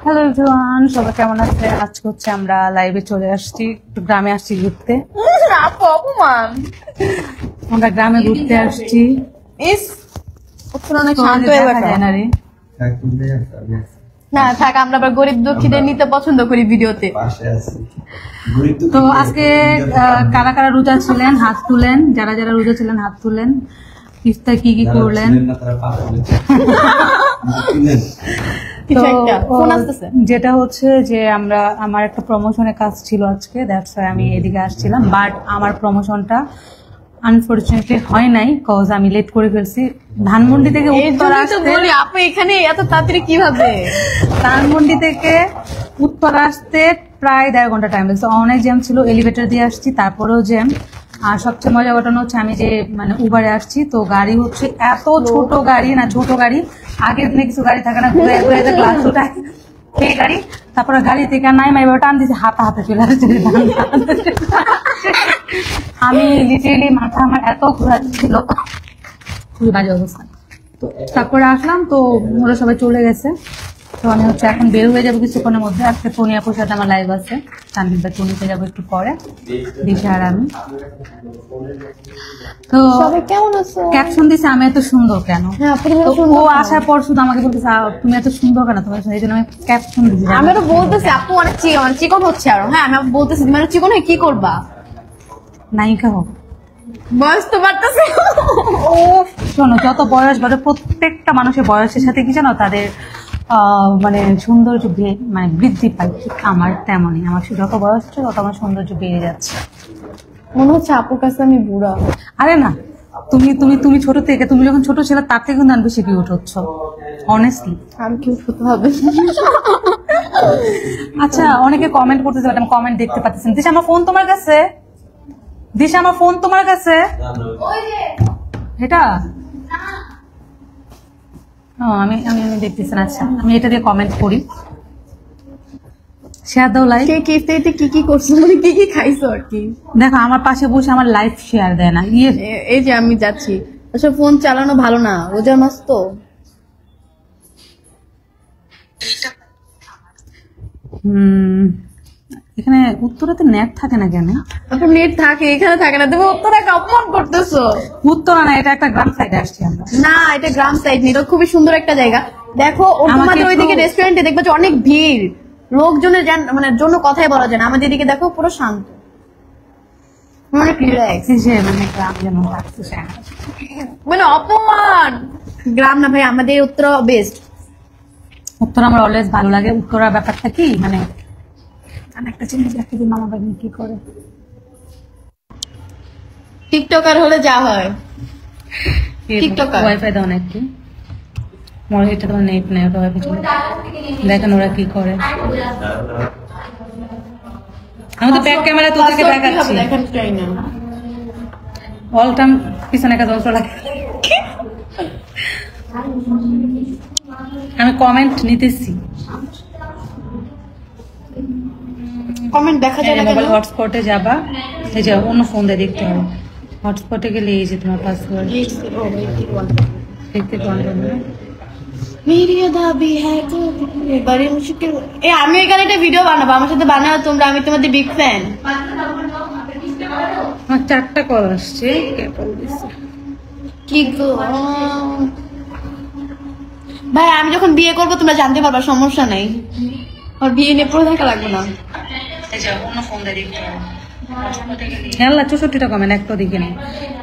Hello everyone, সবাই কেমন আছে? আজকে হচ্ছে আমরা লাইভে চলে আসছি, একটু গ্রামে আসছি ঘুরতে। আমরা গ্রামে ঘুরতে আসছি। না থাক, আমরা আবার গরিব দুঃখীদের নিতে পছন্দ করি ভিডিওতে। তো আজকে কারা কারা রোজা ছিলেন হাত তুলেন, যারা যারা রোজা ছিলেন হাত তুলেন। ইফতার কি কি করলেন? যেটা হচ্ছে যে আমার একটা প্রমোশনের কাজ ছিল আজকে, দ্যাটস ওয়াই আমি এদিকে আসছিলাম। বাট আমার প্রমোশনটা আনফরচুনেটলি হয় নাই, কজ আমি লেট করে ফেলছি। ধানমন্ডি থেকে উত্তর আসতে, আপু এখানে এত তাড়াতাড়ি কিভাবে? ধানমন্ডি থেকে উত্তর আসতে প্রায় 1.5 ঘন্টা টাইম লাগছে। অনেক জ্যাম ছিল, এলিভেটর দিয়ে আসছি, তারপরেও জ্যাম। আর সবচেয়ে মজা ঘটনা হচ্ছে আমি যে উবারে আসছি, তো গাড়ি হচ্ছে এত ছোট গাড়ি না, ছোট গাড়ি আগের দিনে কিছু গাড়ি থাকে না, ঘুরে ঘুরে গ্লাস ওঠায় এই গাড়ি, তারপরে গাড়ি থেকে নাই এবার টান দিচ্ছে, হাতে হাতে চলে আসছে। আমি লিটারেলি মাথা আমার এত ঘোরাচ্ছিল, খুবই বাজে অবস্থা। তো তারপরে আসলাম, তো ওরা সবাই চলে গেছে। তো আমি হচ্ছে এখন বের হয়ে যাবো কিছুক্ষণের মধ্যে। আজকে টনি আপুর সাথে আমার লাইভ আছে, তানভীর ভাই টনিতে যাবো একটু পরে, দিশা আর আমি। তো সবাই কেমন আছো? ক্যাপশন দিছে আমি এত সুন্দর কেন, ও আসার পর শুধু আমাকে বলতেছে তুমি এত সুন্দর কেন, তোমার এই জন্য আমি ক্যাপশন দিছি। আমি তো বলতেছি আপু অনেক চিকন হচ্ছে আরো। হ্যাঁ আমি বলতেছি তুমি চিকন হয়ে কি করবা? নায়িকা হোক, বয়স তো বাড়তেছে। ও শোনো, যত বয়স বাড়ে প্রত্যেকটা মানুষের বয়সের সাথে কি জানো, তাদের মানে সৌন্দর্য মানে বৃদ্ধি পায়। ঠিক আমার তেমনই, আমার যত বয়স হচ্ছে তত আমার সৌন্দর্য বেড়ে যাচ্ছে। মনে হচ্ছে আপুর কাছে আমি বুড়া। আরে না, তুমি তুমি তুমি ছোট থেকে, তুমি যখন ছোট ছিল তার থেকে কিন্তু বেশি কিউট হচ্ছ, অনেস্টলি। আর কিউট হতে হবে? আচ্ছা, অনেকে কমেন্ট করতেছে, বাট আমি কমেন্ট দেখতে পাচ্ছি না। দিশা আমার ফোন তোমার কাছে, দিশা আমার ফোন তোমার কাছে, এটা আমি আমি আমি দেখতেছি না। আচ্ছা, আমি এটা দিয়ে কমেন্ট করি। শেয়ার দাও, লাইক। কি কি করছো, মানে কি কি খাইছো আর কি? দেখো আমার পাশে বসে আমার লাইফ শেয়ার দেয় না। এই যে আমি যাচ্ছি, আসলে ফোন চালানো ভালো না, রোজার মাস তো। এখানে উত্তরাতে নেট থাকে না কেন? আপনার নেট থাকে, এখানে থাকে না। তুমি উত্তরাকে অপমান করতেছো। উত্তরা না, এটা একটা গ্রাম সাইডে আসছি আমরা। না, এটা গ্রাম সাইড নেই, এটা খুবই সুন্দর একটা জায়গা। দেখো তোমাদের ওইদিকে রেস্টুরেন্টে দেখবে যে অনেক ভিড়, লোকজনের মানে জন্য কথাই বলা যায় না। আমাদের এদিকে দেখো পুরো শান্ত, অনেক রিল্যাক্স। মানে গ্রাম যেন লাগছে, মানে অপমান। গ্রাম না ভাই, আমাদের উত্তরা বেস্ট। উত্তরা আমার অলওয়েজ ভালো লাগে। উত্তরা ব্যাপারটা কি, মানে আমি একটা জিনিস দেখি যে মামা বাগনি কি করে। টিকটকার হলে যা হয়, টিকটকার। ওয়াইফাই দাও না একটু, এটা তোমার নেট নেই, ওটা ওয়াইফাই চলে। দেখেন ওরা কি করে। আমি তো ব্যাক ক্যামেরা তো তাকে দেখাচ্ছি, দেখেন চাই না। অল টাইম পিছনে কাজ অংশ লাগে। আমি কমেন্ট নিতেছি, কমেন্ট দেখা যায় না। মোবাইল হটস্পটে যাবা, এই যে অন্য ফোন দিয়ে দেখতে হবে। হটস্পটে গেলে এই যে তোমার পাসওয়ার্ড দেখতে পারবে না। মেরি দাবি হ্যাঁ তো এবারে মুশকিল। আমি এখানে একটা ভিডিও বানাবো, আমার সাথে বানাও তোমরা, আমি তোমাদের বিগ ফ্যান। আমার 4টা কল আসছে, কি গো ভাই, আমি যখন বিয়ে করবো তোমরা জানতে পারবা, সমস্যা নাই। আর বিয়ে নিয়ে পড়ে থাকা লাগবে না। আল্লাহ 64টা কমেন্ট, একটা দিকে নেই।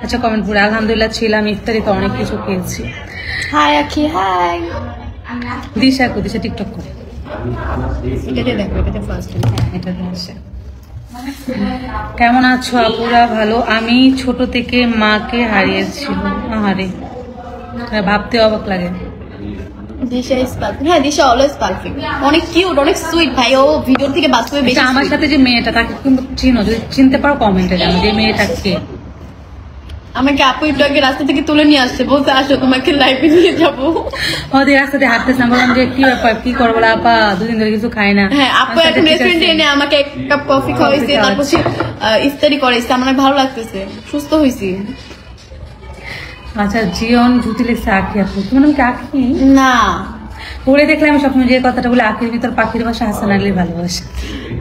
আচ্ছা কমেন্ট পুরো আলহামদুলিল্লাহ ছিলাম, ইফতারিতে অনেক কিছু খেয়েছি। হাই আখি হাই। দিশা দিশা টিকটক করে, এটাতে দেখো, এটাতে ফার্স্ট। এটাতে আসে। কেমন আছো আপুরা? ভালো। আমি ছোট থেকে মাকে হারিয়েছিল। আহারে, ভাবতে অবাক লাগে। দিশা ইজ পারফেক্ট। হ্যাঁ, দিশা অলওয়েজ পারফেক্ট। অনেক কিউট, অনেক সুইট ভাই। ও ভিডিও থেকে বাস্তবে বেশি। আমার সাথে যে মেয়েটা, তাকে কিন্তু চিনো? যদি চিনতে পারো কমেন্টে জানো যে মেয়েটাকে। আমাকে আপু একটু আগে রাস্তা থেকে তুলে নিয়ে আসছে, বলতে আসো তোমাকে লাইভে নিয়ে যাবো। ওদের রাস্তাতে হাঁটতেছে, আমি বললাম যে কি ব্যাপার, কি করবো? আপা 2 দিন ধরে কিছু খাই না। হ্যাঁ, আপু এখন রেস্টুরেন্টে এনে আমাকে 1 কাপ কফি খাওয়াইছে, তারপর ইফতারি করাইছে। আমার ভালো লাগতেছে, সুস্থ হয়েছি। আচ্ছা, জিয়ন জুতি লিখছে আঁকি আপু, তোমার নাম কি আঁকি? না পড়ে দেখলে আমি সবসময় যে কথাটা বলি, আখির ভিতর পাখির বাসা হাসান আলীর ভালোবাসা।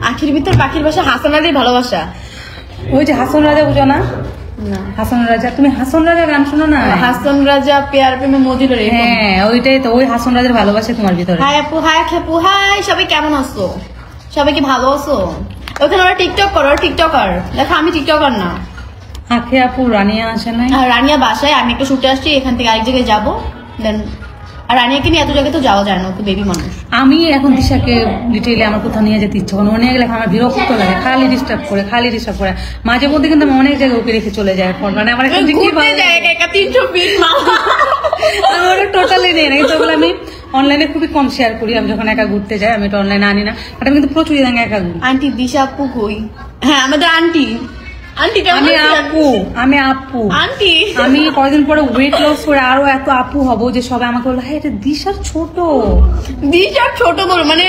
আখির ভিতর পাখির বাসা হাসান আলীর ভালোবাসা। ওই যে হাসান রাজা, বুঝো না? না, হাসান রাজা, তুমি হাসান রাজা গান শোনো না? হাসান রাজা পেয়ার প্রেমে মজিল রে। হ্যাঁ ওইটাই তো, ওই হাসান রাজার ভালোবাসা তোমার ভিতরে। হাই আপু, হাই আপু, হাই সবাই কেমন আছো? সবাই কি ভালো আছো? ওখানে ওরা টিকটক করো, ওরা টিকটকার। দেখো আমি টিকটকার না। আখি আপু রানিয়া আসে নাই? আর রানিয়া বাসায়, আমি একটু শুটে আসছি, এখান থেকে আরেক জায়গায় যাবো। দেন আর রানিয়াকে নিয়ে এত জায়গায় তো যাওয়া যায় না, তো বেবি মানুষ। আমি এখন দিশাকে ডিটেইলে আমার কোথাও নিয়ে যেতে ইচ্ছা করে, নিয়ে গেলে আমার বিরক্ত লাগে, খালি ডিস্টার্ব করে। মাঝে মধ্যে কিন্তু আমি অনেক জায়গায় ওকে রেখে চলে যায় ফোন, মানে আমার এখন কি ঘুরতে ভালো যায় লাগে। একা 300 ফিট মামা। আমার টোটালি নেই না, তো বলে আমি অনলাইনে খুবই কম শেয়ার করি। আমি যখন একা ঘুরতে যাই আমি এটা অনলাইনে আনি না, বাট আমি কিন্তু প্রচুর জায়গায় একা ঘুরি। আন্টি দিশা আপু কই? হ্যাঁ আমাদের আন্টি। আন্টি কেমন আমি আছেন? আপু আন্টি আমি কয়েকদিন পরে ওয়েট লস করে আরো এত আপু হব যে সবাই আমাকে বললো, হ্যাঁ এটা দিশার ছোট। দিশার ছোট বড় মানে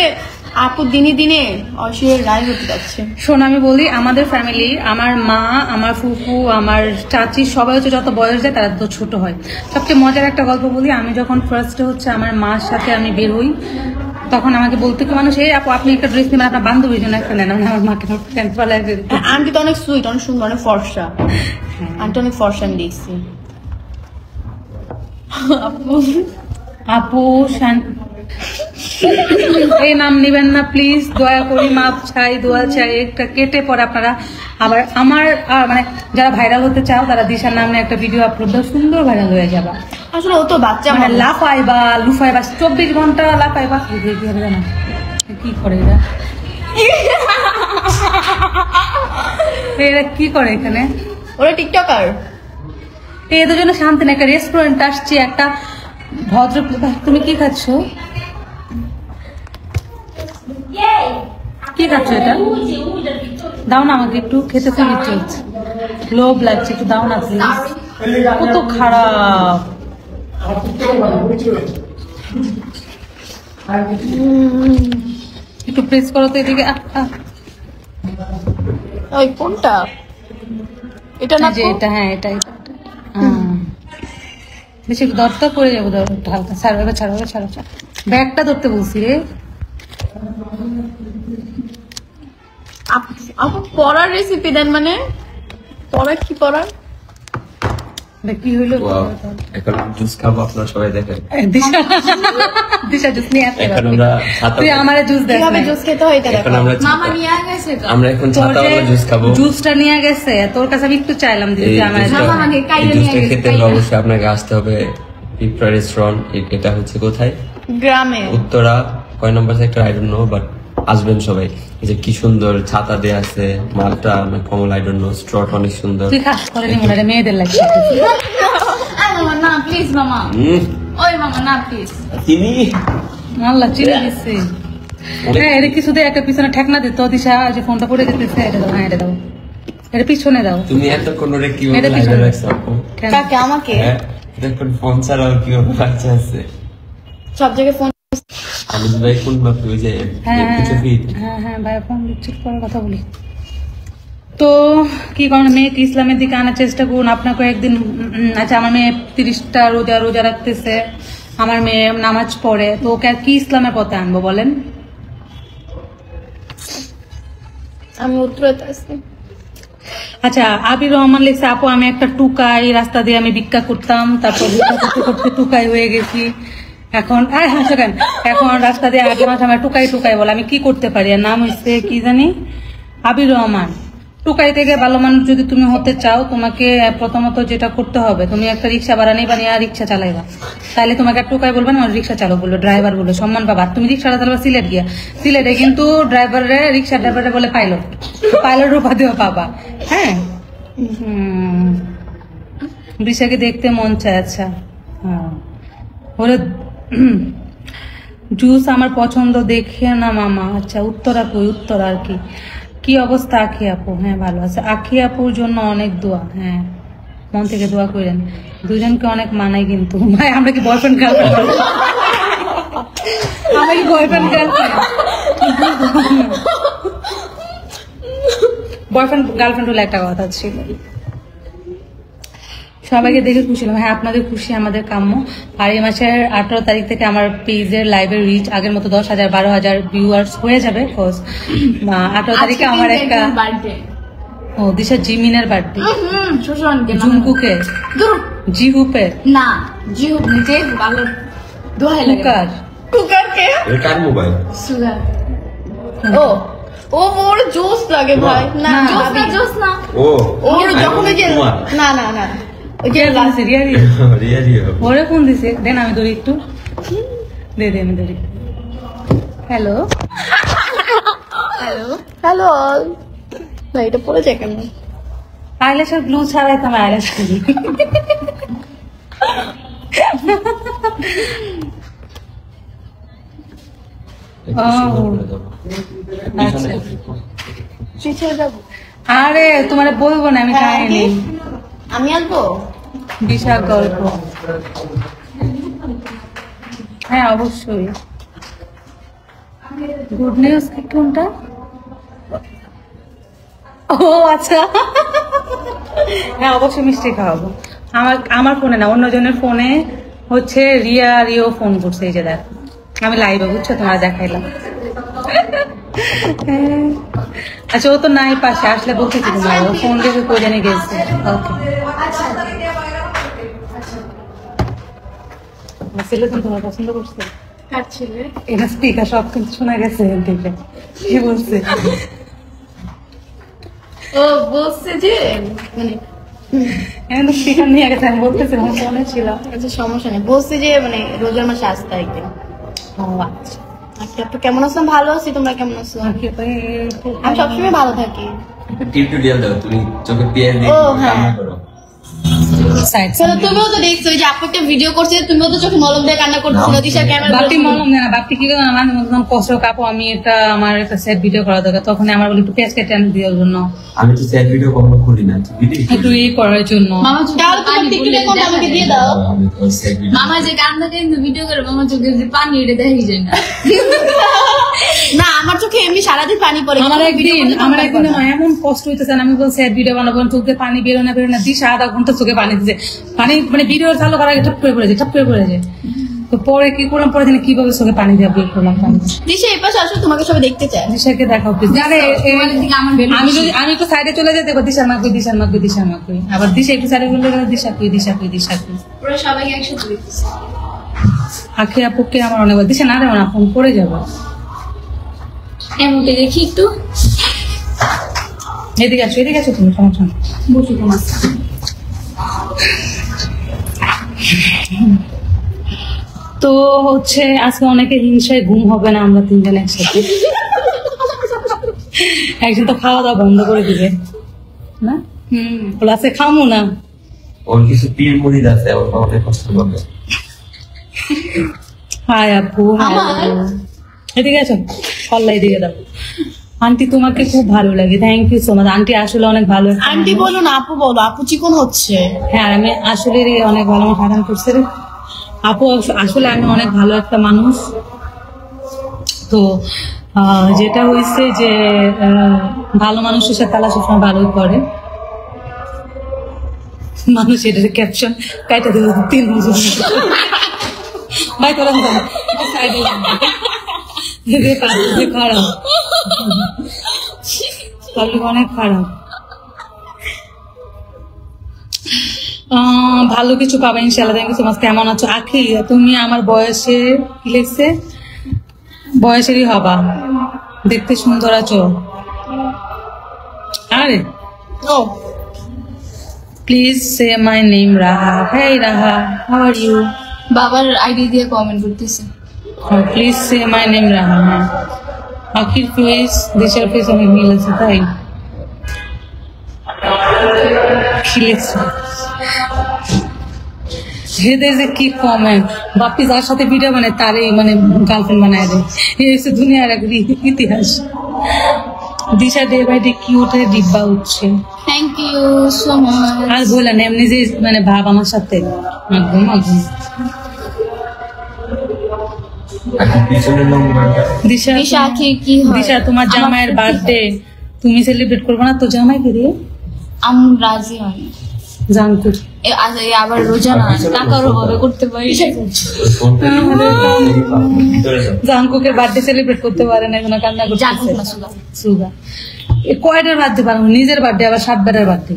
আপু দিনে দিনে অশিরের রায় হতে যাচ্ছে। শোন আমি বলি, আমাদের ফ্যামিলি, আমার মা, আমার ফুফু, আমার চাচি সবাই হচ্ছে যত বয়স যায় তারা তো ছোট হয়। সবচেয়ে মজার একটা গল্প বলি, আমি যখন ফার্স্টে হচ্ছে আমার মার সাথে আমি বের হই, তখন আমাকে বলতে কি মানুষ, এই আপু আপনি একটা ড্রেস নেবেন, আপনার বান্ধবীর জন্য একটা নেন। আমি আমার মাকে প্যান্ট পালা আন্টি তো অনেক সুইট, অনেক সুন্দর, অনেক ফর্সা। আন্টি অনেক ফর্সা আমি দেখছি। আপু এই নাম নিবেন না প্লিজ, দয়া করি, মাপ চাই, দোয়া চাই। একটা কেটে পরে আপনারা আবার আমার মানে যারা ভাইরাল হতে চাও তারা দিশার নামে একটা ভিডিও আপলোড দাও, সুন্দর ভাইরাল হয়ে যাবা। আসলে ও তো বাচ্চা মানে লাফাইবা লুফাইবা 24 ঘন্টা লাফাইবা। কি করে এরা? এরা কি করে এখানে? ওরা টিকটকার। এদের জন্য শান্তি না। একটা রেস্টুরেন্ট আসছি, একটা ভদ্র, তুমি কি খাচ্ছ? কি খাচ্ছ এটা? দাও না আমাকে একটু, খেতে খুব ইচ্ছে হচ্ছে, লোভ লাগছে, একটু দাও না প্লিজ। কত খারাপ। একটু প্রেস করো তো এদিকে। ওই কোনটা? এটা না যে এটা, হ্যাঁ এটা বেশি দরটা করে যাবো, হালকা ছাড়ো, এবার ছাড়ো, ব্যাগটা ধরতে বলছি রে। আপু পড়ার রেসিপি দেন, মানে পড়া কি পড়ার? কি হইলো? এখন জুস খাবো, আপনারা সবাই দেখেন। দিশা জুস নিয়ে আসতে এখন আমরা তুই আমারে জুস দে। কিভাবে জুস খেতে হয় এটা এখন দেখো। আমরা মামা নিয়ে গেছে তো। আমরা এখন ছাতাওয়ালা জুস খাবো। জুসটা নিয়ে গেছে, তোর কাছে আমি একটু চাইলাম দিদি এই আমার। জুসটা- মামা আগে কাইলে এই নিয়ে জুসটা গেছে, খেতে হলে অবশ্যই আপনাকে আসতে হবে পিঁপড়া রেস্টুরেন্ট। এটা হচ্ছে কোথায়? গ্রামে। উত্তরা কয় number sector I don't know, but আসবেন সবাই। এই যে কি সুন্দর ছাতা দেয়া আছে, মালটা না কমল আই ডোন্ট নো, স্ট্রট অনেক সুন্দর। তুই খাস করে নি মনে হয়, মেয়েদের লাগছে। মামা না প্লিজ মামা। ওই মামা না প্লিজ। চিনি আল্লাহ চিনি দিচ্ছে। হ্যাঁ এটা কিছু দিয়ে একটা পিছনে ঠেকনা দিত। দিশা যে ফোনটা পড়ে যেতেছে, এটা দাও, হ্যাঁ এটা দাও, এটা পিছনে দাও। তুমি এতক্ষণ ওরে কি এটা লাইনে পিছনে। রাখছো আপু? কেন? কাকে? আমাকে? হ্যাঁ, এতক্ষণ ফোন ছাড়াও কি বাচ্চা আছে? সব জায়গায় ফোন। আমি তো ভাই কোন মাপে ওই যে হ্যাঁ কিছু ফিট হ্যাঁ ভাই ফোন দিচ্ছি, পরে কথা বলি। তো কি কারণে মেয়েকে ইসলামের দিকে আনার চেষ্টা করুন। আপনাকে একদিন আচ্ছা আমার মেয়ে 30টা রোজা রাখতেছে, আমার মেয়ে নামাজ পড়ে, তো ওকে আর কি ইসলামের পথে আনবো বলেন? আমি উত্তরাতে আছি। আচ্ছা আবির রহমান লিখছে, আপু আমি একটা টুকাই, রাস্তা দিয়ে আমি ভিক্ষা করতাম, তারপর ভিক্ষা করতে করতে টুকাই হয়ে গেছি। এখন হাসো কেন? এখন রাস্তা দিয়ে আগে মাসে আমার টুকাই বলে, আমি কি করতে পারি? আর নাম হচ্ছে কি জানি, আবির রহমান। টুকাই থেকে ভালো মানুষ যদি তুমি হতে চাও, তোমাকে প্রথমত যেটা করতে হবে, তুমি একটা রিক্সা ভাড়া নিবা, নিয়ে রিক্সা চালাইবা। তাহলে তোমাকে আর টুকাই বলবে না, রিক্সা চালক বললো, ড্রাইভার বললো, সম্মান পাবা। আর তুমি রিক্সাটা চালাবা সিলেট গিয়া, সিলেটে কিন্তু রিক্সা ড্রাইভারে বলে পাইলট উপাধিও পাবা। হ্যাঁ দিশাকে দেখতে মন চায়। আচ্ছা হ্যাঁ ওরে জুস আমার পছন্দ, দেখে না মামা। আচ্ছা উত্তরা কই? উত্তরা আর কি অবস্থা আখি আপু? হ্যাঁ ভালো আছে। আখি আপুর জন্য অনেক দোয়া, হ্যাঁ মন থেকে দোয়া করেন। দুজনকে অনেক মানাই কিন্তু। ভাই আমরা কি বয়ফ্রেন্ড গার্লফ্রেন্ড? আমরা কি বয়ফ্রেন্ড গার্লফ্রেন্ড? বয়ফ্রেন্ড গার্লফ্রেন্ড হলে একটা কথা ছিল। সবাইকে দেখে খুশি হলাম। হ্যাঁ, আপনাদের খুশি আমাদের কাম্য। আর এই মাসের 18 তারিখ থেকে আমার পেজের লাইভের রিচ আগের মতো 10,000 12,000 ভিউয়ার্স হয়ে যাবে। 18 তারিখে আমার একটা ও দিশা জিমিনের বার্থডে, জুনকুকের, জিহুপের না জিহুপ নিতে ভালো দোহাই লাগে। কুকার কুকার কে? এটা কার মোবাইল? সুগার ও ও ওর জোস লাগে ভাই। না না, জোস না জোস না ও ওর যখন ওই যে কুমার। না না না ওই যে রিয়া রিয়া রিয়া রিয়া ওরে ফোন দিছে, দেন আমি ধরি একটু, দে আমি ধরি। হ্যালো হ্যালো হ্যালো না এটা পড়ে যায় কেন? আইল্যাশের ব্লু ছাড়াই তো আমি আইল্যাশ করি। আচ্ছা। তুই ছেড়ে যাবো? আরে তোমার বলবো না, আমি হ্যাঁ, খাইনি। কি? আমি আসবো? বিশাল গল্প। হ্যাঁ অবশ্যই। গুড নিউজ কি কোনটা? ও আচ্ছা, হ্যাঁ অবশ্যই মিষ্টি খাওয়াবো। আমার ফোনে না, অন্যজনের ফোনে হচ্ছে রিও ফোন করছে, এই যে দেখ আমি লাইভে, বুঝছো, তোমার দেখাইলাম। আচ্ছা ও তো নাই পাশে, আসলে বলতেছি তোমার, ও ফোন দেখে কই জানি গেছে। ওকে ছেলে তো তোমার পছন্দ করছে, কার ছেলে? এটা স্পিকার সব কিছু শোনা গেছে দেখে। কি বলছে? ও বলছে যে মানে এখানে তো স্পিকার নিয়ে গেছে, আমি বলতেছি আমার ফোনে ছিল। আচ্ছা সমস্যা নেই, বলছি যে মানে রোজার মাসে আসতে একদিন। ও আচ্ছা, আচ্ছা আপু কেমন আছো? ভালো আছি, তোমরা কেমন আছো? আমি সবসময় ভালো থাকি। টিউটোরিয়াল দাও, তুমি চোখে পেয়ে দিয়ে ও, হ্যাঁ। কান্না করো। সাইড চলো তুমিও তো দেখছো ওই যে আপু একটা ভিডিও করছে, তুমিও তো চোখে মলম দিয়ে কান্না করছিল, দিশা ক্যামেরা বাপটি মলম দেয় না, বাপটি কি করে আমার মতন কষ্ট কাপড়, আমি এটা আমার একটা সেট ভিডিও করা দরকার, তখন আমার বলি একটু পেঁয়াজ কেটে আনি দেওয়ার জন্য, আমি তো স্যাড ভিডিও কখনো করি না, ভিডিও একটু ই করার জন্য। মামা চোখে তাহলে তোমার পানি টিকটকের পড়লে কোনটা আমাকে দেখা দিয়ে যায় না। দাও। আমি তো স্যাড ভিডিও মামা যে কান্না কিন্তু ভিডিও করে মামা চোখে যে পানি এটা দেখাই যায় না। না আমার চোখে এমনি সারাদিন পানি পড়ে। আমার কিন্তু video একদিন করতে আমার ভয় একদিন করে না। এমন কষ্ট হইতেছে, আমি বলছি ভিডিও বানাবো, চোখে পানি বেরো না দিশা আধা ঘন্টা চোখে পানি দিচ্ছে, পানি মানে ভিডিও চালু করার আগে ঠাপ করে পড়ে যায়, ঠাপ করে পড়ে যায়। তো পরে কি করলাম, পরে জানি কিভাবে চোখে পানি দিয়ে বের করলাম পানি। দিশা এই পাশে আসো, তোমাকে সবাই দেখতে চায়। দিশাকে দেখাও প্লিজ। আরে তোমাদের থেকে আমার value আমি বেশি। যদি আমি একটু সাইডে চলে যাই, দেখো দিশার মাকে দিশার মাকে দিশার মাকে, আবার দিশা একটু সাইডে চলে গেলে দিশা কই দিশা কই দিশা কই। পুরো সবাইকে একসাথে দেখতেছি। আখি আপুকে আমার অনেক দিশা না রে না, ফোন করে যাবো। এমনটা দেখি একটু এদিকে আসো তুমি, সমস্যা নেই। বসে তোমার তো হচ্ছে আজকে অনেকে হিংসায় ঘুম হবে না, আমরা তিনজন একসাথে। একজন তো খাওয়া দাওয়া বন্ধ করে দিবে না, বলে আছে খামো না। ওর কিছু পীর মুরিদ আছে, ওর অনেক কষ্ট করবে। হাই আপু, হাই আপু। এদিকে আছো, পাল্লা এদিকে দাও। আন্টি তোমাকে খুব ভালো লাগে, thank you so much. Aunty আসলে অনেক ভালো একটা আন্টি মানুষ। বলো না, আপু বলো, আপু চিকন হচ্ছে। হ্যাঁ আমি আসলে রে অনেক ভালো আমার সাধারণ করছে রে আপু, আসলে আমি অনেক ভালো একটা মানুষ। তো যেটা হয়েছে যে ভালো মানুষের সাথে আল্লাহ সবসময় ভালোই করে। মানুষ এটার ক্যাপশন কাইটা দেবে 3 বছর ভাই তোরা সাইডে খারাপ, পাবলিক অনেক খারাপ। ভালো কিছু পাবে ইনশাআল্লাহ। Thank you so much. কেমন আছো আখি? তুমি আমার বয়সে কি লিখছে, বয়সেরই হবা, দেখতে সুন্দর আছো। আরে ও please say my name Raha. Hey Raha, how are you? বাবার আইডি দিয়ে কমেন্ট করতেছে। Please say my name Raha. হ্যাঁ আখির ফেস দেশের ফেস অনেক মিল আছে, তাই কি লিখছো? এদের যে কি কমেন্ট, বাপি যার সাথে ভিডিও বানায় তারই মানে গার্লফ্রেন্ড বানায় দেয়, এই হচ্ছে দুনিয়ার এক ইতিহাস। Disha day by day cute ডিব্বা উঠছে। Thank you so much. আর বললেন এমনি যে মানে ভাব আমার সাথে একদম একদম। এখন পিছনের নম্বরটা দিশা দিশা আখির কি হয়? দিশা তোমার জামাইয়ের বার্থডে তুমি সেলিব্রেট করবো না তো? জামাই কে দিয়ে আমি রাজি হই। জাঙ্কুক আবার রোজানা টাকার অভাবে করতে পারি জাঙ্কুকের বার্থডে সেলিব্রেট করতে পারে না, এখন কান্না জাঙ্কুক করতেছে। না সুগা সুগা কয়টার বার্থডে পারবো, নিজের বার্থডে আবার 7 বারের বার্থডে।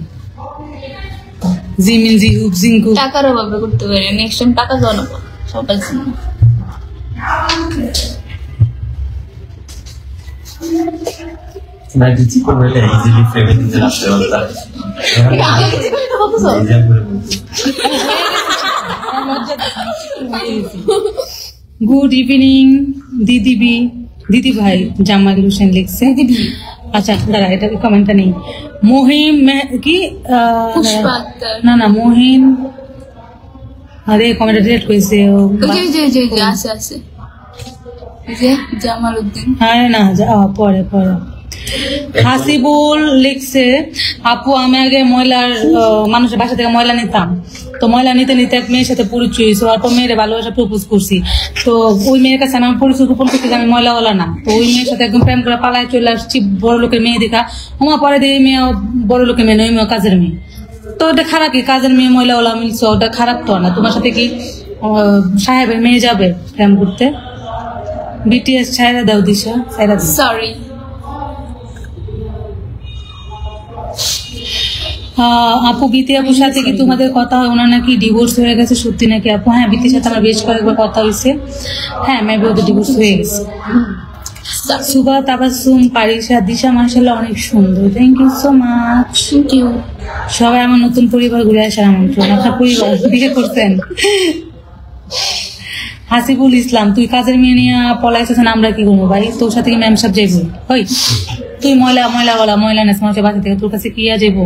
জিমিন জিহুক জিঙ্কুক টাকার অভাবে করতে পারি, নেক্সট টাইম টাকা জানাবো সবার জন্য। না কিছু করলে ইজিলি ফেভারিট দিতে আসতে পারতা গুড ইভিনিং দিদি ভাই জামাল হোসেন লিখছে। আচ্ছা দাঁড়া, এটা কমেন্টটা নেই। মহিম কি পুষ্পা আক্তার। না মহিন, আরে কমেন্টটা ডিলিট করেছে ও। ওই যে আছে এই যে জামাল উদ্দিন। হ্যাঁ না পরে হাসিবুল লিখছে, আপু আমি আগে মানুষের বাসা থেকে ময়লা নিতাম, তো ময়লা নিতে এক মেয়ের সাথে পরিচয় হয়েছে, অল্প মেয়ের ভালোবাসা প্রপোজ করছি, তো ওই মেয়ের কাছে আমি পরিচয় গোপন করছি যে আমি ময়লাওয়ালা না, তো ওই মেয়ের সাথে একদম প্রেম করে পালায় চলে আসছি, বড় লোকের মেয়ে দেখা। আমার পরে দিয়ে মেয়ে বড় লোকের মেয়ে নয়, ওই মেয়ে কাজের মেয়ে, তো ওটা খারাপ কি? কাজের মেয়ে ময়লাওয়ালা মিলছে, ওটা খারাপ তো না। তোমার সাথে কি সাহেবের মেয়ে যাবে প্রেম করতে? বিটিএস ছাইরা দাও দিশা, ছাইরা দাও। সরি আপু বিতি আপুর সাথে কি তোমাদের কথা হয়? ওনার নাকি ডিভোর্স হয়ে গেছে, সত্যি নাকি আপু? হ্যাঁ, বিতির সাথে আমার বেশ কয়েকবার কথা হয়েছে। হ্যাঁ, মেবি ওদের ডিভোর্স হয়ে গেছে। সুবা তাবাসুম পারিসা দিশা মাশাআল্লাহ অনেক সুন্দর, thank you so much. Thank you. সবাই আমার নতুন পরিবার ঘুরে আসার আমন্ত্রণ। আপনার পরিবার বিয়ে করতেন? হাসিবুল ইসলাম, তুই কাজের মেয়ে নিয়ে পলাইছেন, আমরা কি করবো ভাই? তোর সাথে কি ম্যাম সাহেব যাইব? হই তুই ময়লা নেস মানুষের বাসা থেকে, তোর কাছে কি যাইব?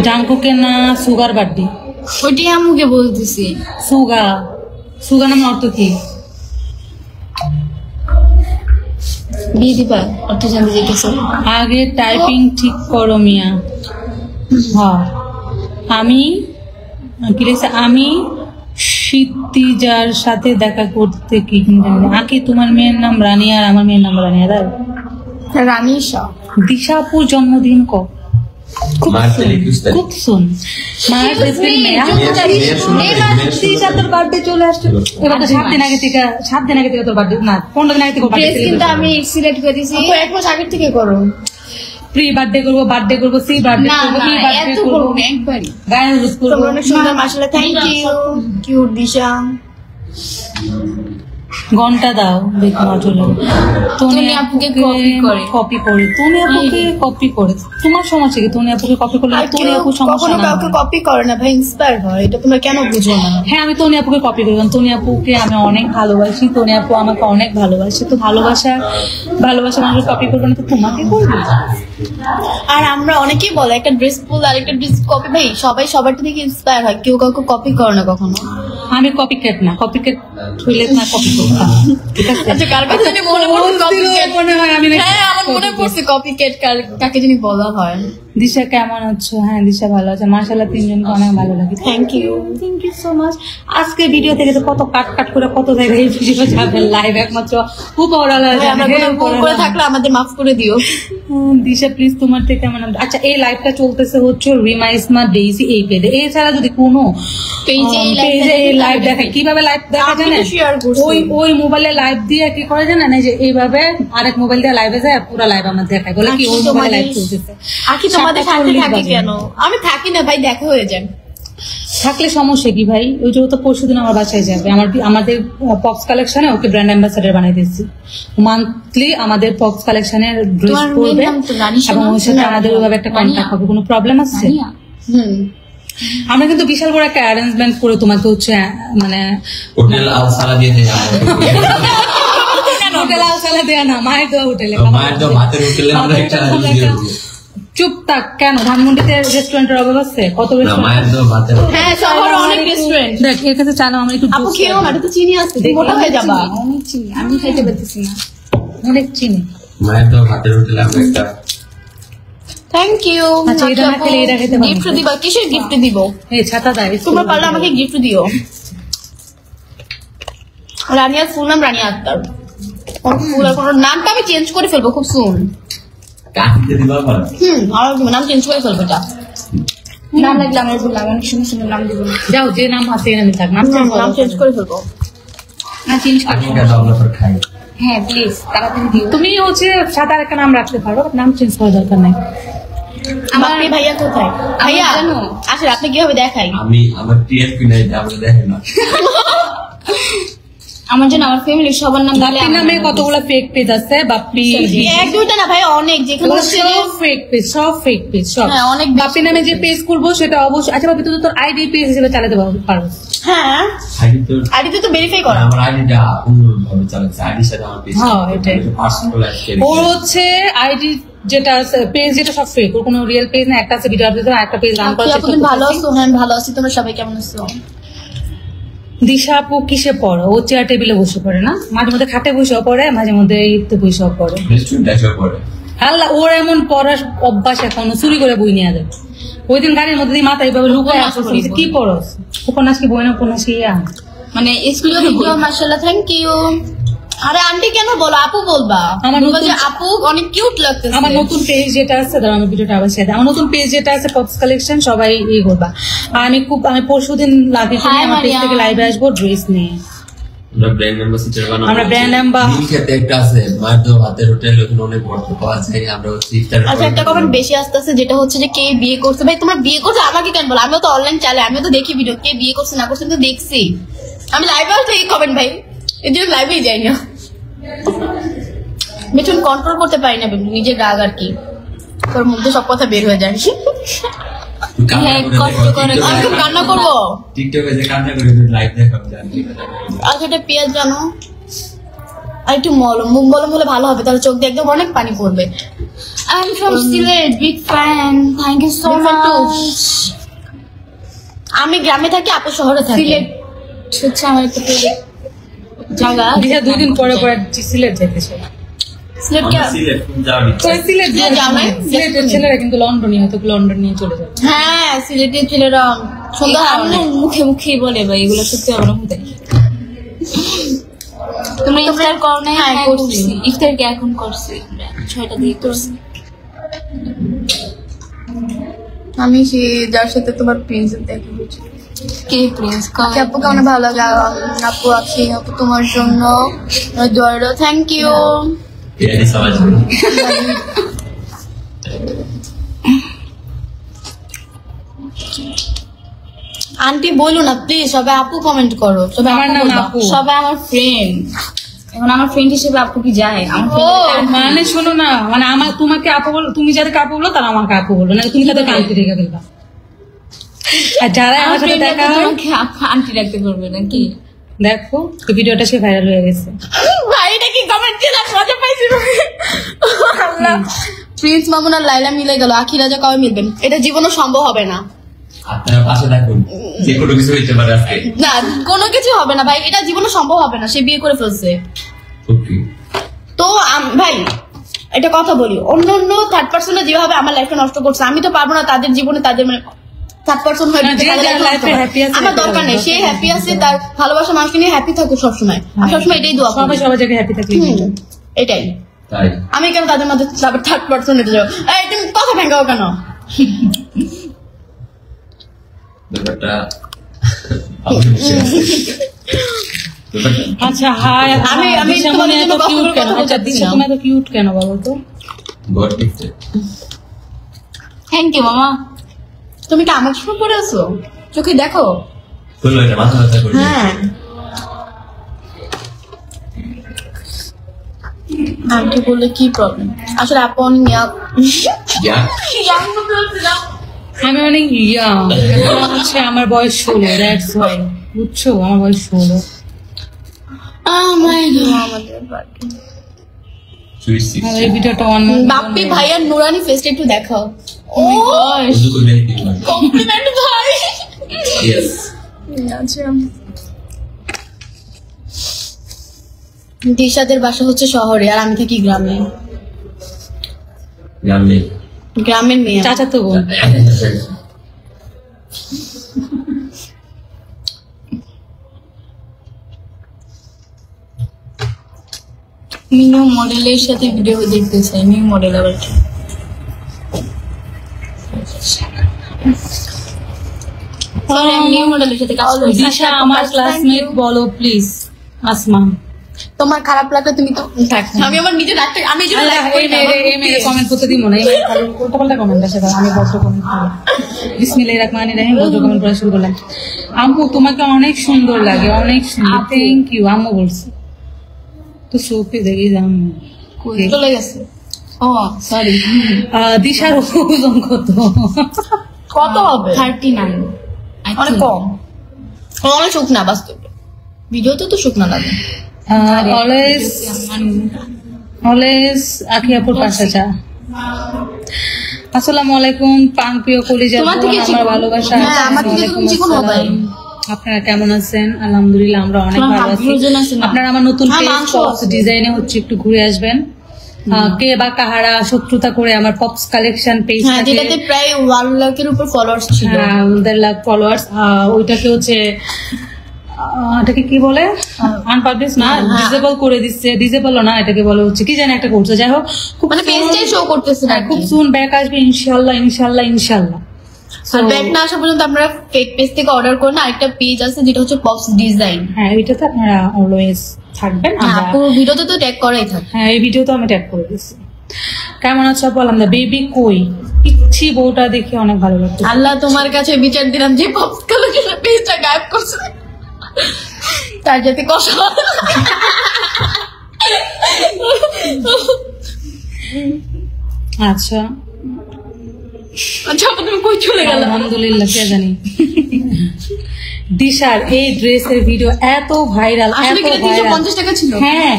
জাঙ্কুকের না সুগার বার্থডে? ওইটাই আম্মুকে বলতেছি। সুগা নাম অর্থ কি? বিয়ে দিবা? অর্থ জানতে যেতেছো? আগে টাইপিং ঠিক করো মিয়া। হ্যাঁ, আমি কি লিখছে? আমি সিদ্দিজার সাথে দেখা করতে কি আঁকি। তোমার মেয়ের নাম রানী আর আমার মেয়ের নাম রানিয়া। রানিশা। দিশাপুর জন্মদিন কবে? খুব সুন। মায়ের বার্থডে চলে আসছে। এবার তো 7 দিন আগে থেকে তোর বার্থডে না, 15 দিন আগে থেকে কিন্তু আমি সিলেক্ট করে দিয়েছি, 1 মাস আগে থেকে করো। প্রি বার্থডে করবো সি বার্থডে করবো, ই বার্থডে করবো, একবারই গায়ে হলুদ করবো। অনেক সুন্দর মাশাআল্লাহ, থ্যাংক ইউ। কিউট দিশা। ঘন্টা দাও দেখো চলে। টনি আপুকে কপি করে তোমার সমস্যা কি? টনি আপুকে কপি করলে টনি আপু সমস্যা কখনো না। কাউকে কপি করে না ভাই, ইন্সপায়ার হয়, এটা তোমরা কেন বুঝো না? হ্যাঁ, আমি টনি আপুকে কপি করি, কারণ টনি আপুকে আমি অনেক ভালোবাসি, টনি আপু আমাকে অনেক ভালোবাসে, তো ভালোবাসা মানুষ কপি করবে না তো তোমাকে করবে। আর আমরা অনেকেই বলে একটা ড্রেস ফুল আর একটা ড্রেস কপি, ভাই সবাই সবার থেকে ইন্সপায়ার হয়, কেউ কাউকে কপি করে না কখনো। আমি কপিক্যাট না, কপিক্যাট হইলে না কপি করতাম, ঠিক আছে? আচ্ছা, কার কথা জানি মনে পড়ছে কপিক্যাট? মনে হয় আমি নাকি হ্যাঁ, আমার মনে পড়ছে কপিক্যাট কাকে জানি বলা হয়। দিশা কেমন আছো? হ্যাঁ, দিশা ভালো আছে মাশাআল্লাহ, তিনজনকে অনেক ভালো লাগে। Thank you so much. আজকে ভিডিও থেকে তো কত কাট করে কত জায়গায় ভিডিও যাবে লাইভ, একমাত্র উপরওয়ালা জানে। আমরা কোনো ভুল করে থাকলে আমাদের মাফ করে দিও। দিশা প্লিজ তোমার থেকে আমার নাম। আচ্ছা, এই লাইভটা চলতেছে হচ্ছে রিমা ইসমা ডেইজি এই পেজে। এছাড়া যদি কোনো পেজে এই লাইভ দেখায়, কিভাবে লাইভ দেখা জানেন? ওই মোবাইলে লাইভ দিয়ে কি করে জানেন, এই যে এইভাবে আরেক মোবাইল দিয়ে লাইভে যায়, পুরো লাইভ আমার দেখায়, বলে কি ওই মোবাইলে লাইভ চলতেছে। আকি তোমাদের সাথে থাকি কেন? আমি থাকি না ভাই, দেখা হয়ে যায়। থাকলে সমস্যা কি ভাই? ওই যে ও তো পরশুদিন আমার বাসায় যাবে, আমাদের পক্স কালেকশনে ওকে ব্র্যান্ড অ্যাম্বাসাডার বানিয়ে দিচ্ছি। মান্থলি আমাদের পক্স কালেকশনের ড্রেস পরবে এবং ওর সাথে আমাদের ওইভাবে একটা কন্ট্যাক্ট হবে। কোনো প্রবলেম আছে? আমরা কিন্তু বিশাল বড় একটা অ্যারেঞ্জমেন্ট করে তোমাকে হচ্ছে মানে হোটেল আলসালা দিয়ে দেয়। হোটেল আলসালা দেয়া না, মায়ের দেওয়া হোটেলে, ভাতের হোটেলে আমরা একটা চুপ থাক। কেন ধানমন্ডিতে রেস্টুরেন্টের অভাব আছে? কত মায়ের দেওয়া ভাতের। হ্যাঁ, শহরে অনেক রেস্টুরেন্ট। দেখ, এর কাছে চালাম আমরা একটু আপু খেও না, এটা তো চিনি আছে, তুমি মোটা হয়ে যাবা। অনেক চিনি, আমি খাইতে পারতেছি না। অনেক চিনি। মায়ের দেওয়া ভাতের হোটেলে আমরা একটা। Thank you. আচ্ছা, এটা না খেলে এটা খেতে পারবো। গিফট দিবা? কিসের গিফট দিব? এই ছাতা দাও, তোমরা পারলে আমাকে গিফট দিও। রানিয়ার ফুল নাম রানিয়া আক্তার। ফুল আর কোনো নামটা আমি চেঞ্জ করে ফেলবো খুব সুন। কাটিতে দিবা আবার আমার নাম চেঞ্জ করে ফেলবো এটা নাম লাগলে আমার বললাম অনেক সুন্দর সুন্দর নাম দিব না যাও যে নাম আছে এখানে থাক, নাম change করো। নাম চেঞ্জ করে ফেলবো না চেঞ্জ আমি করবো কেন আমরা পর খাই হ্যাঁ প্লিজ তাড়াতাড়ি দিও তুমি হচ্ছে সাদা একটা নাম রাখতে পারো, নাম চেঞ্জ করার দরকার নাই। আমার ভাইয়া কোথায় ভাইয়া জানো? আসলে আপনি কিভাবে দেখাই আমি আমার টিএফপি নাই আমরা দেখেন না আমার জন্য আমার ফ্যামিলির সবার নাম দিলে বাপ্পি নামে কতগুলো ফেক পেজ আছে, বাপ্পি এক দুইটা না ভাই অনেক যেখানে হচ্ছে যে সব ফেক পেজ, সব ফেক পেজ, সব। হ্যাঁ, অনেক বেশি বাপ্পি নামে যে পেজ খুলবো সেটা অবশ্যই, আচ্ছা বাপ্পি তুই তো তোর আইডি পেজ হিসেবে চালাতে পারবো। হ্যাঁ আইডি তো আইডিতে তো ভেরিফাই করা আমার আইডিটা অন্যভাবে চালাচ্ছে আইডির সাথে আমার পেজ হ্যাঁ, এটাই। পার্সোনাল অ্যাড ওর হচ্ছে আইডি যেটা আছে পেজ, যেটা সব ফেক, ওর কোনো রিয়েল পেজ না, একটা আছে ভিডিও আপলোড করা, একটা পেজ রান করা। আপনি ভালো আছো হ্যাঁ ভালো আছি তোমরা সবাই কেমন আছো দিশা আপু কিসে পড়ে? ও চেয়ার টেবিলে বসে পড়ে না, মাঝে মধ্যে খাটে বসেও পড়ে, মাঝে মধ্যে ইতে বসেও পড়ে। রেস্টুরেন্ট এসে পড়ে আল্লাহ, ওর এমন পড়ার অভ্যাস এখনো, চুরি করে বই নিয়ে যায়। ওই দিন গাড়ির মধ্যে দিয়ে মাথা এইভাবে লুকায় উপন্যাস আসছে, পড়িস। কি পড়স? উপন্যাস কি বই না, উপন্যাস কি ইয়া? মানে স্কুলে মাশাআল্লাহ থ্যাংক ইউ আরে আন্টি কেন বলো আপু বলবা আমার বলবা নতুন- যে আপু অনেক কিউট লাগতেছে আমার নতুন পেজ যেটা আছে, ধরো আমি ভিডিওটা আবার শেয়ার দিই। আমার নতুন পেজ যেটা আছে পপস কালেকশন, সবাই ই করবা। আর আমি পরশুদিন লাগে Hi, আমার পেজ মারিয়া। থেকে লাইভে আসবো ড্রেস নিয়ে। আমরা ব্র্যান্ড অ্যাম্বাসেডর বানাবো আমরা brand ambassador- নীল খেতে একটা আছে মায়ের হাতের হোটেল, ওখানে অনেক বড় পাওয়া যায়। আমরা হচ্ছে ইফতারের আচ্ছা পরে একটা কমেন্ট বেশি আসতেছে যেটা হচ্ছে যে কে বিয়ে করছে ভাই তোমরা বিয়ে করছো আমাকে কেন বলো আমিও তো অনলাইন চালাই আমিও তো দেখি ভিডিও কে বিয়ে করছে না করছে আমি তো দেখছি আমি লাইভে আসলে এই কমেন্ট ভাই এই জন্য লাইভেই যাই না ভীষণ কন্ট্রোল করতে পারি না নিজের রাগ আর কি তোর মধ্যে সব কথা বের হয়ে যায় কান্না হ্যাঁ, করে কষ্ট দেখো, করে টিকটকে- আমি খুব কান্না করবো টিকটকে যে কান্না করে লাইভ দেখাবো জানি আচ্ছা এটা পেঁয়াজ জানো আর একটু মলম মুখ মলম হলে ভালো হবে তাহলে চোখ দিয়ে একদম অনেক পানি পড়বে I'm from Silet, big fan. Thank you so Big fan too. much. আমি গ্রামে থাকি আপু শহরে থাকি সিলেট হচ্ছে আমার একটা favorite জায়গা। দিশা 2 দিন পরে পরে সিলেট যেতেছে। সিলেট কে সিলেট যাবি সিলেট সিলেট যাও নাই? সিলেটের ছেলেরা কিন্তু লন্ডনে হয়তো লন্ডন নিয়ে চলে যাবে। হ্যাঁ সিলেটের ছেলেরা সুন্দর হয় আমার অনেক। মুখে মুখেই বলে ভাই এগুলো সত্যি আমার মুখে তোমরা ইফতার করো না? হ্যাঁ, হ্যাঁ করছি। করছি। ইফতার কি এখন করছি আমরা 6টা দিয়ে করছি। আমি সে যার সাথে তোমার প্রিন্স দেখা হয়েছে কে প্রিন্স আপু কেমন ভালো লাগে আপু আছি আপু তোমার জন্য দোয়ারো থ্যাংক ইউ এই সমাজ আন্টি বলো না প্লিজ সবাই আপু কমেন্ট করো সবাই আমার নাম বলবা। আপু। সবাই আমার ফ্রেন্ড। এখন আমার ফ্রেন্ড হিসেবে আপু কি যায়? আমার ও friend মানে শোনো না, মানে আমার তোমাকে আপু বলো, তুমি যাদেরকে আপু বলো তারা আমাকে আপু বলবে না, তুমি তাদেরকে আন্টি রেখে ফেলবা। আর যারা আমার সাথে দেখা হয় তোমাকে আন্টি রাখতে পারবে নাকি? দেখো এই ভিডিওটা সে ভাইরাল হয়ে গেছে। ভাই এটা কি কমেন্ট ছিল মজা পাইছি আল্লাহ প্রিন্স মামুন আর লাইলা মিলে গেল আখি রাজা কবে মিলবেন এটা জীবনে সম্ভব হবে না আপনারা পাশে থাকুন, যে কোনো কিছু হইতে পারে আজকে। না কোনো কিছু হবে না ভাই এটা জীবনে সম্ভব হবে না সে বিয়ে করে ফেলছে সত্যি। তো ভাই এটা কথা বলি অন্য অন্য থার্ড পার্সনে যেভাবে আমার লাইফটা নষ্ট করছে আমি তো পারবো না তাদের জীবনে তাদের মানে থার্ড পার্সন হয়ে না, যে তাদের যার life life এ নষ্ট happy করা। আছে, আমার happy দরকার নেই থাকুক, সে দরকার হ্যাপি নেই। আছে তার ভালোবাসা মানুষকে নিয়ে হ্যাপি থাকুক সবসময় আমি সবসময় এটাই দোয়া সবাই করি সবার জায়গায় হ্যাপি থাকলে এটাই তাই আমি কেন তাদের মধ্যে থার্ড পার্সন হতে যাবো এই তুমি কথা ভেঙ্গাও কেন ব্যাপারটা আমি বুঝতে পারছি। ব্যাপারটা আচ্ছা হাই আমি দিশা তোমাদের মনে এত জন্য কিউট কথা কেন? বলতে আচ্ছা চাচ্ছি দিশা না। তুমি এত কিউট কেন বলো তো? God gifted. থ্যাংক ইউ মামা। তুমি কি আমার সময় পড়ে আছো চোখে দেখো হলো এটা মাথা ব্যথা করে। হ্যাঁ আন্টি বললে কি প্রবলেম আসলে আপন যা আমি অনেক ইয়াং, হচ্ছে আমার বয়স 16, দ্যাটস ওয়াই, বুঝছো আমার বয়স 16। আমাদের বাড়ি। সুইসি আর এই ভিডিওটা অন বাপ্পি ভাইয়ার নুরানি ফেসটা একটু দেখাও ও উজু করলে কি হয়? কমপ্লিমেন্ট ভাই ইয়েস আচ্ছা দিশাদের বাসা হচ্ছে শহরে আর আমি থাকি গ্রামে গ্রামে গ্রামের মেয়ে চাচা তো বোন। নিউ মডেলের সাথে ভিডিও দেখতে চাই। নিউ মডেল আবার কি? স্যার নিউ মডেলের সাথে কাজ করি। দিশা আমার ক্লাসমেট বলো প্লিজ। আসমা তোমার খারাপ লাগলে তুমি তো থাক, আমি আমার নিজে রাখতে আমি এই জন্য লাইক করি না। এই মেয়ে কমেন্ট করতে দিব না, এই উল্টা কমেন্ট আসে, আমি ভদ্র কমেন্ট করি। বিসমিল্লাহির রহমানির রহিম, ভদ্র কমেন্ট করা শুরু করলাম। আম্মু তোমাকে অনেক সুন্দর লাগে, অনেক সুন্দর। থ্যাংক ইউ আম্মু বলছে তো সোপে দেখি আম্মু চলে গেছে। ও সরি, দিশার ওজন কত? কত হবে? 39। অনেক কম, অনেক শুকনা বাস্তবে, ভিডিওতে তো শুকনা লাগে। অলওয়েজ আখিয়াপুর পাশে চা। আসসালামু আলাইকুম প্রাণপ্রিয় কলিজা, তোমার থেকে আমার ভালোবাসা। হ্যাঁ, আমার থেকে ওয়ালাইকুম তুমি চিকন হবে। আসসালাম। আপনারা কেমন আছেন? আলহামদুলিল্লাহ আমরা অনেক তোমার ভালো আছি। হাত আছে না? আপনারা আমার নতুন হ্যাঁ, পেজ মাংস পপস ডিজাইনে হচ্ছে একটু ঘুরে আসবেন। কে বা কাহারা শত্রুতা করে আমার পপস কালেকশন পেজ হ্যাঁ, যেটাতে প্রায় 1 লাখের উপর ফলোয়ার্স ছিল। 1.5 লাখ ফলোয়ার্স, ওইটাকে হচ্ছে এটাকে কি বলে, আনপাবলিশ না, ডিসেবল করে দিচ্ছে। ডিসেবলও না, এটাকে বলে হচ্ছে কি জানি একটা করছে। যাই হোক, খুব মানে পেজটাই শো করতেছে না, খুব সুন ব্যাক আসবে ইনশাআল্লাহ ইনশাআল্লাহ ইনশাআল্লাহ। আর ব্যাক না আসা পর্যন্ত আপনারা ফেক পেজ থেকে অর্ডার করুন। আরেকটা পেজ আছে যেটা হচ্ছে পপস ডিজাইন। হ্যাঁ, এটাতে আপনারা অলওয়েজ থাকবেন। হ্যাঁ, পুরো ভিডিওতে তো ট্যাগ করাই থাকে। হ্যাঁ, এই ভিডিও তো আমি ট্যাগ করে দিচ্ছি। কেমন আছো বললাম না, বেবি কই পিচ্ছি বউটা দেখে অনেক ভালো লাগতো। আল্লাহ তোমার কাছে বিচার দিলাম যে পপস কালেকশনের পেজটা গায়েব করছে, তার যাতে কষ্ট হয়। আচ্ছা আচ্ছা, তুমি কই চলে গেল? আলহামদুলিল্লাহ, কে জানি। দিশার এই ড্রেসের ভিডিও এত ভাইরাল, আসলে এত কি ভাইরাল। 350 টাকা ছিল? হ্যাঁ,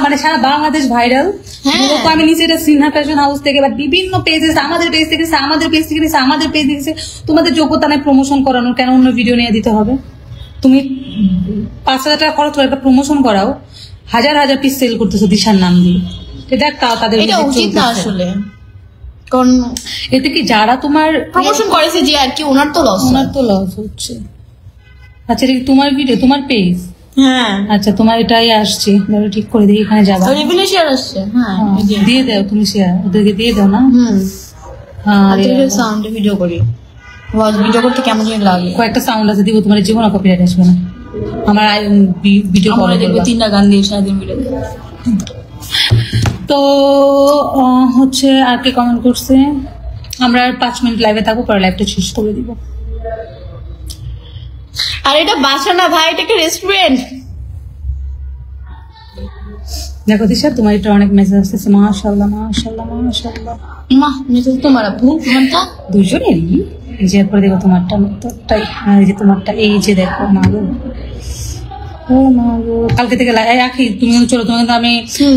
মানে সারা বাংলাদেশ ভাইরাল। মূলত আমি নিচে এটা সিনহা ফ্যাশন হাউস থেকে বা বিভিন্ন পেজে, আমাদের পেজ থেকে আমাদের পেজ থেকে আমাদের পেজ থেকে তোমাদের যোগ্যতা নেই প্রমোশন করানোর, কেন অন্য ভিডিও নিয়ে দিতে হবে? তুমি 5,000 টাকা খরচ করে একটা প্রমোশন করাও, হাজার হাজার পিস সেল করতেছো দিশার নাম দিয়ে। এটা তাদের এটা উচিত না আসলে, কারণ এতে কি যারা তোমার প্রমোশন করেছে যে আর কি, ওনার তো লস। ওনার তো লস হচ্ছে। আচ্ছা, এটা কি তোমার ভিডিও, তোমার পেজ? হ্যাঁ, আচ্ছা, তোমার এটাই আসছে, ধরো ঠিক করে দিই, এখানে যাবা। রিভিউ শেয়ার আসছে। হ্যাঁ, এই যে। দিয়ে দাও তুমি শেয়ার, ওদেরকে দিয়ে দাও না। আরে সাউন্ড ভিডিও করি, ভয়েস ভিডিও করতে কেমন জানি লাগে। কয়েকটা সাউন্ড আছে, দিব, তোমার জীবনে কপিরাইট আসবে না। আমার ভিডিও আমরা কল দেখবো 3টা গান দিয়ে সারাদিন ভিডিও। তো হচ্ছে আর কে কমেন্ট করছে, আমরা আর 5 মিনিট লাইভে থাকবো, পরে লাইভটা শেষ করে দিব। আর এটা বাসা না ভাই, এটা একটা রেস্টুরেন্ট। দেখো দিশা, তোমার এটা অনেক মেসেজ আসতেছে, মাশাআল্লাহ মাশাআল্লাহ মাশাআল্লাহ। মা মেসেজ তোমার আপু কোনটা? দুজনেরই। এই যে এরপরে দেখো তোমারটা, তোরটাই, এই যে তোমারটা, এই যে দেখো মা গো, ও মা গো। কালকে থেকে রাখি, তুমি চলো, তোমাকে আমি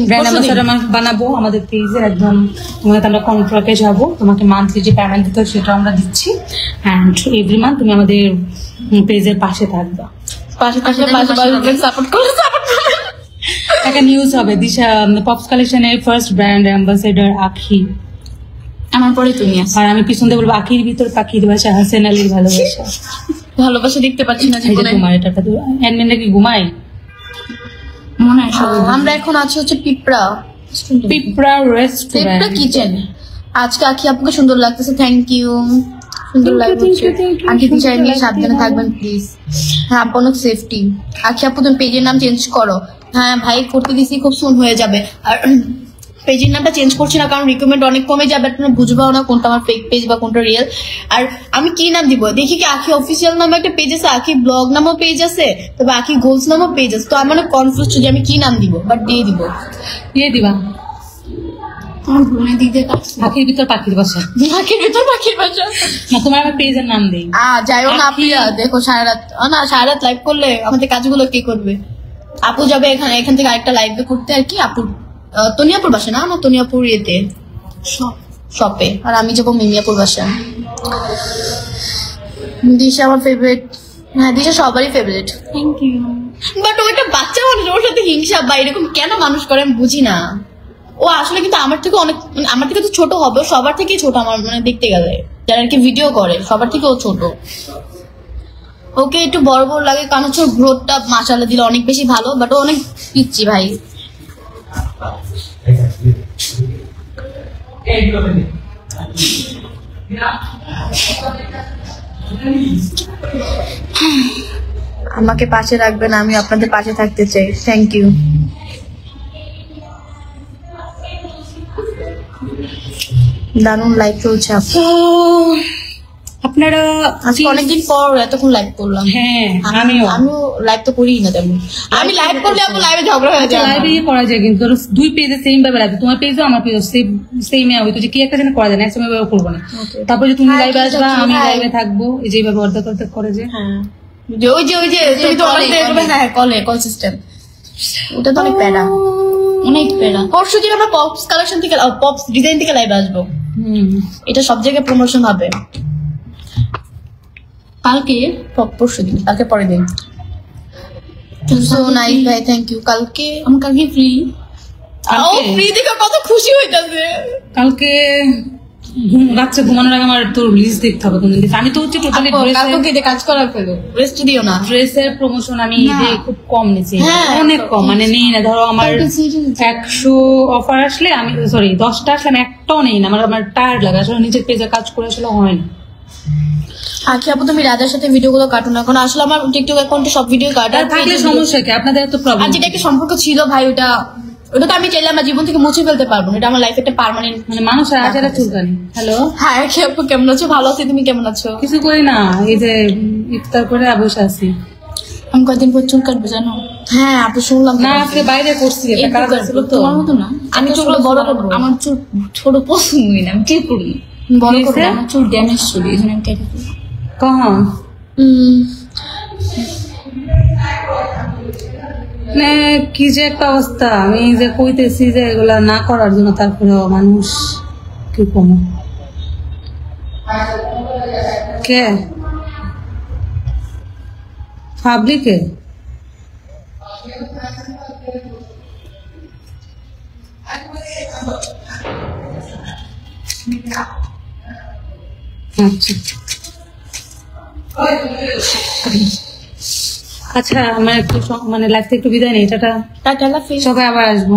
ব্র্যান্ড অ্যাম্বাসাডার বানাবো আমাদের পেজে একদম। তোমাকে আমরা কন্ট্রাক্টে যাবো, তোমাকে মান্থলি যে পেমেন্ট দিতে হয় সেটা আমরা দিচ্ছি, অ্যান্ড এভরি মান্থ তুমি আমাদের পেজের পাশে থাকবা। পাশে সাপোর্ট করলে একটা নিউজ হবে, দিশা পপস কালেকশনের ফার্স্ট ব্র্যান্ড অ্যাম্বাসেডর আখি। আমার পরে তুমি আছো। আর আমি পিছন দিয়ে বলবো, আখির ভিতর পাখির বাসা, হাসান আলীর ভালোবাসা। ভালোবাসা দেখতে পাচ্ছি না এই যে জীবনে। তোমার এটা অ্যাডমিনটা কি ঘুমাই? মনে হয় সব আমরা এখন আছি হচ্ছে পিঁপড়া পিঁপড়া পিঁপড়া রেস্টুরেন্ট কিচেন। আজকে আখি আপুকে সুন্দর লাগতেছে, থ্যাংক ইউ। সুন্দর লাগছে। thank you, আখি বিষয় নিয়ে সাবধানে থাকবেন প্লিজ। হ্যাঁ, আপু অনেক সেফটি। আখি আপু তুমি পেজের নাম চেঞ্জ করো। হ্যাঁ ভাই, করতে দিছি, খুব সুন হয়ে যাবে। আর পেজের নামটা চেঞ্জ করছি না কারণ রিকমেন্ড অনেক কমে যাবে, আপনারা বুঝবাও না কোনটা আমার ফেক পেজ বা কোনটা রিয়েল। আর আমি কি নাম দিব দেখি, কি আখি অফিসিয়াল নামে একটা পেজ আছে, আখি ব্লগ নামও পেজ আছে, তবে আখি গোলস নামও পেজ আছে। তো আমি মানে কনফিউজ যে আমি কি নাম দিব, বাট দিয়ে দিব। দিয়ে দিবা। তোমার ঘুমে দিতে কাটছে। আখির ভিতর পাখির বাসা আখির ভিতর পাখির বাসা। না, তোমার আমার পেজের নাম দেই। যাইও না প্রিয়া, দেখো সারা রাত না, সারা রাত লাইভ করলে আমাদের কাজগুলো কে করবে? আপু যাবে এখান থেকে আরেকটা লাইভ করতে আর কি, আপু তনিয়াপুর বাসা না, না তনিয়াপুর ইয়েতে শপে, আর আমি যাবো মিমিয়াপুর বাসা। দিশা আমার ফেভারিট। হ্যাঁ, দিশা সবারই ফেভারিট। Thank you. বাট ও একটা বাচ্চা মানুষ, ওর সাথে হিংসা বা এরকম কেন মানুষ করে আমি বুঝি না। ও আসলে কিন্তু আমার থেকে অনেক, আমার থেকে তো ছোট হবে, ও সবার থেকেই ছোট আমার, মানে দেখতে গেলে যারা আর কি ভিডিও করে সবার থেকে ও ছোট। ওকে একটু বড় বড় লাগে কারণ হচ্ছে গ্রোথটা মাশাআল্লাহ দিলে অনেক বেশি ভালো, বাট ও অনেক পিচ্ছি ভাই। আমাকে পাশে রাখবেন, আমি আপনাদের পাশে থাকতে চাই। Thank you. দারুণ লাইভ চলছে আপু। আপনারা আজকে অনেকদিন পর এতক্ষণ লাইভ করলাম। হ্যাঁ আমিও লাইভ তো করি না তেমন। আমি লাইভ করলে আপু লাইভে ঝগড়া হয়ে যায়। লাইভে করা যায় কিন্তু দুই পেজে সেম ভাবে রাখবে, তোমার পেজও আমার পেজও সেম হয়তো যে কি একটা যেন করা যায় না, একসময় ভাবে করবো না। তারপরে যে তুমি লাইভে আসবা আমি লাইভে থাকবো, এই যেভাবে অর্ধেক অর্ধেক করে যে হ্যাঁ ওই যে তুমি তো অনেক হ্যাঁ কল সিস্টেম, ওটা তো অনেক প্যারা, অনেক প্যারা। পরশু দিন আমরা পপস কালেকশন থেকে পপস ডিজাইন থেকে লাইভে আসবো। এটা সব জায়গায় প্রমোশন হবে। কালকে পরশু দিন, কালকে পরের দিন। সো নাইস ভাই, থ্যাংক ইউ। কালকে আমি কালকে ফ্রি। ও ফ্রি দেখে কত খুশি হইতাছে। কালকে রাত্রে ঘুমানোর আগে আমার তোর লিস্ট দেখতে হবে কোন দিন। আমি তো হচ্ছে টোটালি কালকে কাজ করার ফেলো, রেস্ট দিও না। ড্রেসের প্রমোশন আমি খুব কম নিচ্ছি, অনেক কম, মানে নেই না। ধরো আমার 100 অফার আসলে আমি 10টা আসলে আমি একটাও নেই না, আমার টায়ার্ড লাগে আসলে, নিজের পেজে কাজ করে আসলে হয় না। আচ্ছা আপু তুমি রাজার সাথে ভিডিও গুলো কাটো না, কারণ আসলে আমার টিকটক অ্যাকাউন্টে সব ভিডিও কাটা থাকলে সমস্যা কি, আপনাদের এত প্রবলেম। আর যেটা একটা সম্পর্ক ছিল ভাই, ওটা তো আমি চাইলে আমার জীবন থেকে মুছে ফেলতে পারবো না, এটা আমার লাইফে একটা পার্মানেন্ট। মানে মানুষের আচারে চুলকানি। হ্যালো হ্যাঁ আপু কেমন আছো? ভালো আছি, তুমি কেমন আছো? কিছু করি না, এই যে ইফতার করে বসে আছি। আমি কয়েকদিন পর চুল কাটবো জানো? হ্যাঁ আপু শুনলাম না, আজকে বাইরে করছি, একটা কাজ ছিল তো। তোমার মতো না, আমি চুল বড় করবো। আমার চুল ছোট পছন্দ না, আমি কি করি বড় করবো, আমার চুল ড্যামেজ ছিল এই জন্য আমি কেটে দিই। কখন মানে কি যে একটা অবস্থা, আমি যে কইতেছি যে এগুলা না করার জন্য, তারপরে মানুষ কি কম কে পাবলিকে আচ্ছা। আমার একটু মানে লাইফ থেকে একটু বিদায় নেই, এটা টাটা, সবাই আবার আসবো।